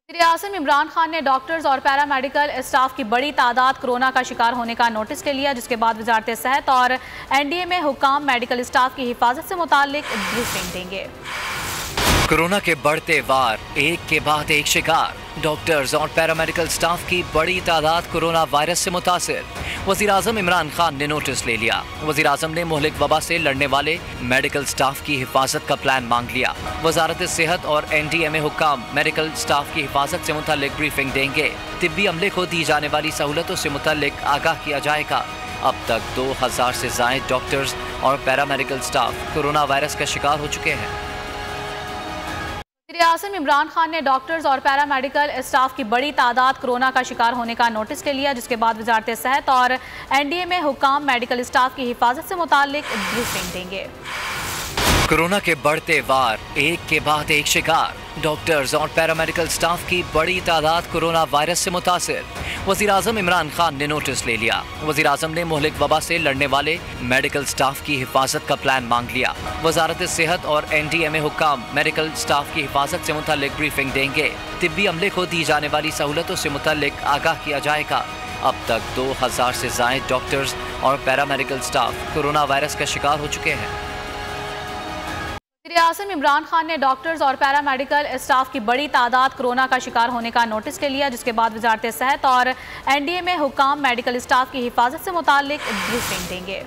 वज़ीर-ए-आज़म इमरान खान ने डॉक्टर्स और पैरामेडिकल स्टाफ की बड़ी तादाद कोरोना का शिकार होने का नोटिस ले लिया, जिसके बाद वज़ारत सेहत और एनडीए में हुक्काम मेडिकल स्टाफ की हिफाजत से मुताल्लिक ब्रीफिंग देंगे। कोरोना के बढ़ते वार, एक के बाद एक शिकार। डॉक्टर्स और पैरामेडिकल स्टाफ की बड़ी तादाद कोरोना वायरस से मुतासिर। वज़ीर-ए-आज़म इमरान खान ने नोटिस ले लिया। वज़ीर-ए-आज़म ने मुहलिक वबा से लड़ने वाले मेडिकल स्टाफ की हिफाजत का प्लान मांग लिया। वज़ारत सेहत और एनडीए में हुक्काम मेडिकल स्टाफ की हिफाजत से मुताल्लिक ब्रीफिंग देंगे। तिब्बी अमले को दी जाने वाली सहूलतों से मुताल्लिक आगाह किया जाएगा। अब तक 2000 से ज़ायद डॉक्टर्स और पैरामेडिकल स्टाफ कोरोना वायरस का शिकार हो चुके हैं। वज़ीर-ए-आज़म इमरान खान ने डॉक्टर्स और पैरामेडिकल स्टाफ की बड़ी तादाद कोरोना का शिकार होने का नोटिस ले लिया, जिसके बाद वज़ारत सेहत और एनडीए में हुक्काम मेडिकल स्टाफ की हिफाजत से मुताल्लिक ब्रीफिंग देंगे। कोरोना के बढ़ते वार, एक के बाद एक शिकार। डॉक्टर्स और पैरामेडिकल स्टाफ की बड़ी तादाद कोरोना वायरस से मुतासिर। वज़ीर-ए-आज़म इमरान खान ने नोटिस ले लिया। वज़ीर-ए-आज़म ने मुहलिक वबा से लड़ने वाले मेडिकल स्टाफ की हिफाजत का प्लान मांग लिया। वज़ारत सेहत और एनडीए में हुक्काम मेडिकल स्टाफ की हिफाजत से मुताल्लिक ब्रीफिंग देंगे। तिब्बी अमले को दी जाने वाली सहूलतों से मुताल्लिक आगाह किया जाएगा। अब तक 2000 से ज़ायद डॉक्टर्स और पैरामेडिकल स्टाफ कोरोना वायरस का शिकार हो चुके हैं। वज़ीर-ए-आज़म इमरान खान ने डॉक्टर्स और पैरामेडिकल स्टाफ की बड़ी तादाद कोरोना का शिकार होने का नोटिस ले लिया, जिसके बाद वज़ारत सेहत और एनडीए में हुक्काम मेडिकल स्टाफ की हिफाजत से मुताल्लिक ब्रीफिंग देंगे।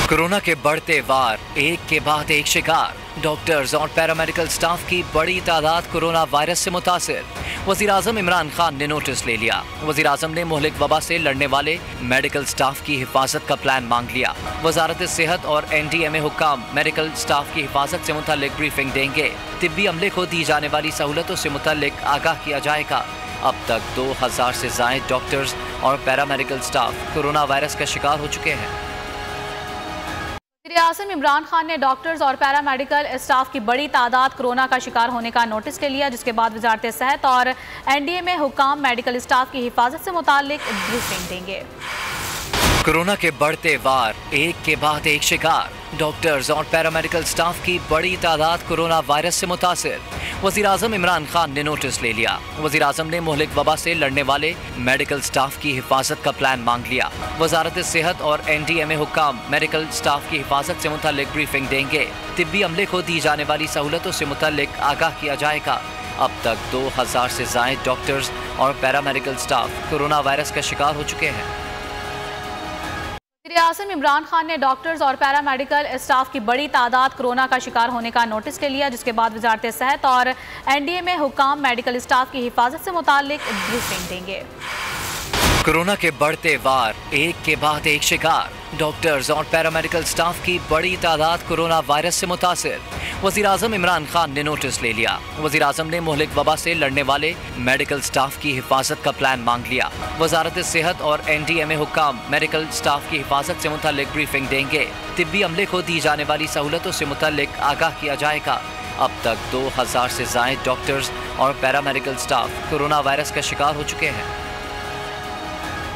कोरोना के बढ़ते वार, एक के बाद एक शिकार। डॉक्टर्स और पैरामेडिकल स्टाफ की बड़ी तादाद कोरोना वायरस से मुतासिर। वज़ीर-ए-आज़म इमरान खान ने नोटिस ले लिया। वज़ीर-ए-आज़म ने मुहलिक वबा से लड़ने वाले मेडिकल स्टाफ की हिफाजत का प्लान मांग लिया। वज़ारत सेहत और एनडीए में हुक्काम मेडिकल स्टाफ की हिफाजत से मुताल्लिक ब्रीफिंग देंगे। तिब्बी अमले को दी जाने वाली सहूलतों से मुताल्लिक आगाह किया जाएगा। अब तक 2000 से ज़ायद डॉक्टर्स और पैरामेडिकल स्टाफ कोरोना वायरस का शिकार हो चुके हैं। वज़ीर-ए-आज़म इमरान खान ने डॉक्टर्स और पैरामेडिकल स्टाफ की बड़ी तादाद कोरोना का शिकार होने का नोटिस ले लिया, जिसके बाद वज़ारत सेहत और एनडीए में हुक्काम मेडिकल स्टाफ की हिफाजत से मुताल्लिक ब्रीफिंग देंगे। कोरोना के बढ़ते वार, एक के बाद एक शिकार। डॉक्टर्स और पैरामेडिकल स्टाफ की बड़ी तादाद कोरोना वायरस से मुतासिर। वज़ीर-ए-आज़म इमरान खान ने नोटिस ले लिया। वज़ीर-ए-आज़म ने मुहलिक वबा से लड़ने वाले मेडिकल स्टाफ की हिफाजत का प्लान मांग लिया। वज़ारत सेहत और एनडीए में हुक्काम मेडिकल स्टाफ की हिफाजत से मुताल्लिक ब्रीफिंग देंगे। तिब्बी अमले को दी जाने वाली सहूलतों से मुताल्लिक आगाह किया जाएगा। अब तक 2000 से ज़ायद डॉक्टर्स और पैरामेडिकल स्टाफ कोरोना वायरस का शिकार हो चुके हैं। वज़ीर-ए-आज़म इमरान खान ने डॉक्टर्स और पैरामेडिकल स्टाफ की बड़ी तादाद कोरोना का शिकार होने का नोटिस ले लिया, जिसके बाद वज़ारत सेहत और एनडीए में हुक्काम मेडिकल स्टाफ की हिफाजत से मुताल्लिक ब्रीफिंग देंगे। कोरोना के बढ़ते वार, एक के बाद एक शिकार। डॉक्टर्स और पैरामेडिकल स्टाफ की बड़ी तादाद कोरोना वायरस से मुतासिर। वज़ीर-ए-आज़म इमरान खान ने नोटिस ले लिया। वज़ीर-ए-आज़म ने मुहलिक वबा से लड़ने वाले मेडिकल स्टाफ की हिफाजत का प्लान मांग लिया। वज़ारत सेहत और एनडीए में हुक्काम मेडिकल स्टाफ की हिफाजत से मुताल्लिक ब्रीफिंग देंगे। तिब्बी अमले को दी जाने वाली सहूलतों से मुताल्लिक आगाह किया जाएगा। अब तक 2000 से ज़ायद डॉक्टर्स और पैरामेडिकल स्टाफ कोरोना वायरस का शिकार हो चुके हैं।